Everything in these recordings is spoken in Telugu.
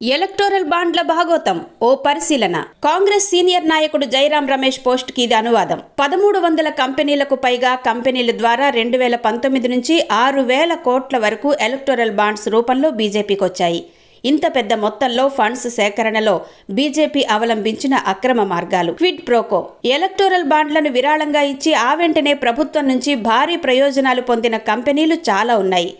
ఎలక్టోరల్ బాండ్ల భాగోతం ఓ పరిశీలన. కాంగ్రెస్ సీనియర్ నాయకుడు జైరాం రమేష్ పోస్ట్ కి ఇది అనువాదం. 1300 కంపెనీలకు పైగా కంపెనీల ద్వారా 2019 నుంచి 6000 కోట్ల వరకు ఎలక్టోరల్ బాండ్స్ రూపంలో బీజేపీకి వచ్చాయి. ఇంత పెద్ద మొత్తంలో ఫండ్స్ సేకరణలో బీజేపీ అవలంబించిన అక్రమ మార్గాలు. Quid pro quo. ఎలక్టోరల్ బాండ్లను విరాళంగా ఇచ్చి ఆ వెంటనే ప్రభుత్వం నుంచి భారీ ప్రయోజనాలు పొందిన కంపెనీలు చాలా ఉన్నాయి.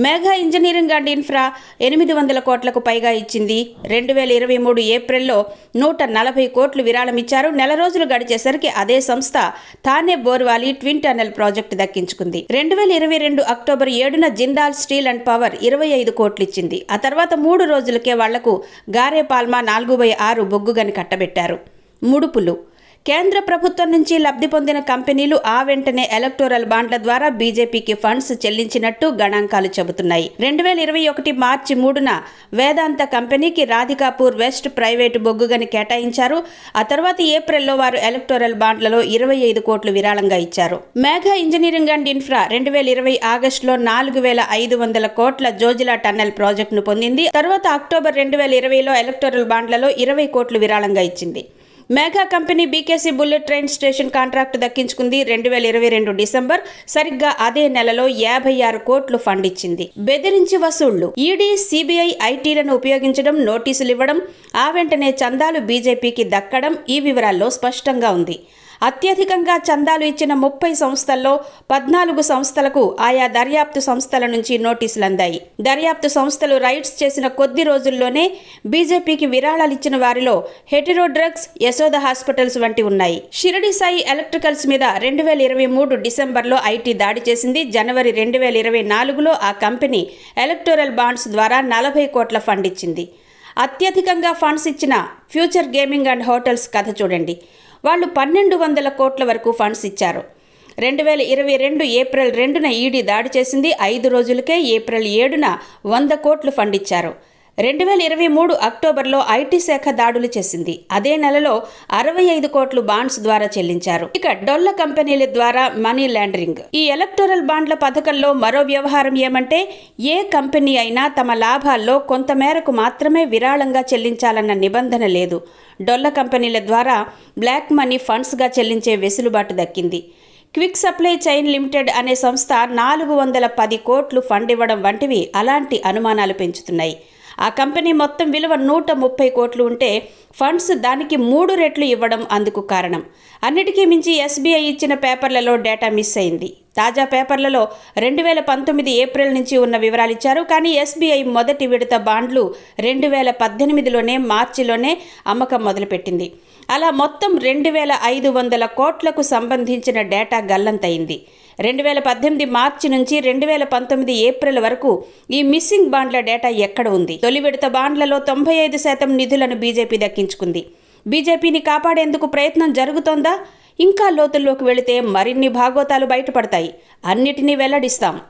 మెగా ఇంజనీరింగ్ అండ్ ఇన్ఫ్రా 800 కోట్లకు పైగా ఇచ్చింది. 2023 ఏప్రిల్లో 140 కోట్లు విరాళం ఇచ్చారు. నెల రోజులు గడిచేసరికి అదే సంస్థ Thane Borivali twin tunnel project దక్కించుకుంది. 2022 అక్టోబర్ 7న జిందాల్ స్టీల్ అండ్ పవర్ 25 కోట్లు ఇచ్చింది. ఆ తర్వాత 3 రోజులకే వాళ్లకు గారేపాల్మా 4/6 బొగ్గుగని కట్టబెట్టారు. ముడుపులు. కేంద్ర ప్రభుత్వం నుంచి లబ్ధి పొందిన కంపెనీలు ఆ వెంటనే ఎలక్టోరల్ బాండ్ల ద్వారా బీజేపీకి ఫండ్స్ చెల్లించినట్టు గణాంకాలు చెబుతున్నాయి. 2021 మార్చి 3న వేదాంత కంపెనీకి రాధికాపూర్ వెస్ట్ ప్రైవేటు బొగ్గుగని కేటాయించారు. ఆ తర్వాత ఏప్రిల్లో వారు ఎలక్టోరల్ బాండ్లలో 25 కోట్లు విరాళంగా ఇచ్చారు. మెగా ఇంజనీరింగ్ అండ్ ఇన్ఫ్రా 2020 ఆగస్టులో 4500 కోట్ల జోజిలా టన్నెల్ ప్రాజెక్టును పొందింది. తర్వాత అక్టోబర్ 2020లో ఎలక్టోరల్ బాండ్లలో 20 కోట్లు విరాళంగా ఇచ్చింది. Mega company BKC bullet train station contract దక్కించుకుంది. 2022 డిసెంబర్ సరిగ్గా అదే నెలలో 56 కోట్లు ఫండ్ ఇచ్చింది. బెదిరించి వసూళ్లు. ఈడీ, సిబిఐ, ఐటీలను ఉపయోగించడం, నోటీసులు ఇవ్వడం, ఆ వెంటనే చందాలు బీజేపీకి దక్కడం ఈ వివరాల్లో స్పష్టంగా ఉంది. అత్యధికంగా చందాలు ఇచ్చిన 30 సంస్థల్లో 14 సంస్థలకు ఆయా దర్యాప్తు సంస్థల నుంచి నోటీసులు అందాయి. దర్యాప్తు సంస్థలు రైడ్స్ చేసిన కొద్ది రోజుల్లోనే బీజేపీకి విరాళాలిచ్చిన వారిలో హెటిరో డ్రగ్స్, యశోద హాస్పిటల్స్ వంటి ఉన్నాయి. షిరిడి సాయి ఎలక్ట్రికల్స్ మీద 2023 డిసెంబర్లో ఐటీ దాడి చేసింది. జనవరి 2024లో ఆ కంపెనీ ఎలక్టోరల్ బాండ్స్ ద్వారా 40 కోట్ల ఫండ్ ఇచ్చింది. అత్యధికంగా ఫండ్స్ ఇచ్చిన ఫ్యూచర్ గేమింగ్ అండ్ హోటల్స్ కథ చూడండి. వాళ్ళు 1200 కోట్ల వరకు ఫండ్స్ ఇచ్చారు. 2022 ఏప్రిల్ 2న ఈడీ దాడి చేసింది. 5 రోజులకే ఏప్రిల్ 7న 100 కోట్లు ఫండ్ ఇచ్చారు. 2023 అక్టోబర్లో ఐటీ శాఖ దాడులు చేసింది. అదే నెలలో 65 కోట్లు బాండ్స్ ద్వారా చెల్లించారు. ఇక డొల్ల కంపెనీల ద్వారా మనీ లాండరింగ్. ఈ ఎలక్టోరల్ బాండ్ల పథకంలో మరో వ్యవహారం ఏమంటే ఏ కంపెనీ అయినా తమ లాభాల్లో కొంతమేరకు మాత్రమే విరాళంగా చెల్లించాలన్న నిబంధన లేదు. డొల్ల కంపెనీల ద్వారా బ్లాక్ మనీ ఫండ్స్గా చెల్లించే వెసులుబాటు దక్కింది. క్విక్ సప్లై చైన్ లిమిటెడ్ అనే సంస్థ 410 కోట్లు ఫండ్ ఇవ్వడం వంటివి అలాంటి అనుమానాలు పెంచుతున్నాయి. ఆ కంపెనీ మొత్తం విలువ 130 కోట్లు ఉంటే ఫండ్స్ దానికి 3 రెట్లు ఇవ్వడం అందుకు కారణం. అన్నిటికీ మించి ఎస్బీఐ ఇచ్చిన పేపర్లలో డేటా మిస్ అయింది. తాజా పేపర్లలో 2019 ఏప్రిల్ నుంచి ఉన్న వివరాలు ఇచ్చారు. కానీ ఎస్బీఐ మొదటి విడత బాండ్లు 2018లోనే మార్చిలోనే అమ్మకం మొదలుపెట్టింది. అలా మొత్తం 2500 కోట్లకు సంబంధించిన డేటా గల్లంతయింది. 2018 మార్చి నుంచి 2019 ఏప్రిల్ వరకు ఈ మిస్సింగ్ బాండ్ల డేటా ఎక్కడ ఉంది? తొలి విడత బాండ్లలో 95% నిధులను బీజేపీ దక్కించుకుంది. బీజేపీని కాపాడేందుకు ప్రయత్నం జరుగుతోందా? ఇంకా లోతుల్లోకి వెళితే మరిన్ని భాగోతాలు బయటపడతాయి. అన్నిటినీ వెల్లడిస్తాం.